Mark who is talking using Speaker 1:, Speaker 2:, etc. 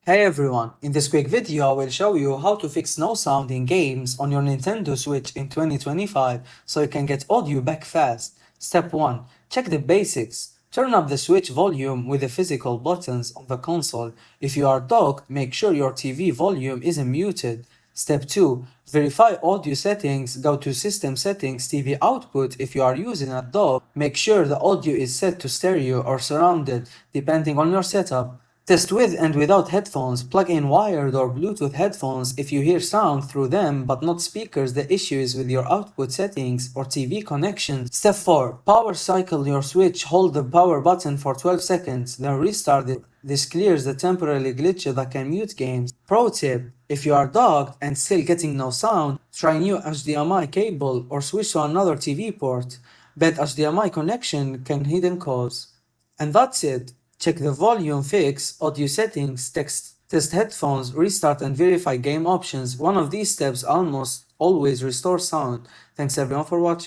Speaker 1: Hey everyone, in this quick video I will show you how to fix no sound in games on your Nintendo Switch in 2025 so you can get audio back fast. Step 1. Check the basics. Turn up the Switch volume with the physical buttons on the console. If you are docked, make sure your TV volume isn't muted. Step 2. Verify audio settings. Go to System Settings, TV Output. If you are using a dock, make sure the audio is set to stereo or surrounded, depending on your setup. Test with and without headphones. Plug in wired or Bluetooth headphones if you hear sound through them but not speakers. The issue is with your output settings or TV connection. Step 4. Power cycle your Switch. Hold the power button for 12 seconds, then restart it. This clears the temporary glitch that can mute games. Pro tip: if you are docked and still getting no sound, try new HDMI cable or switch to another TV port. Bad HDMI connection can hidden cause. And that's it. Check the volume, fix audio settings, test headphones, restart and verify game options. One of these steps almost always restores sound. Thanks everyone for watching.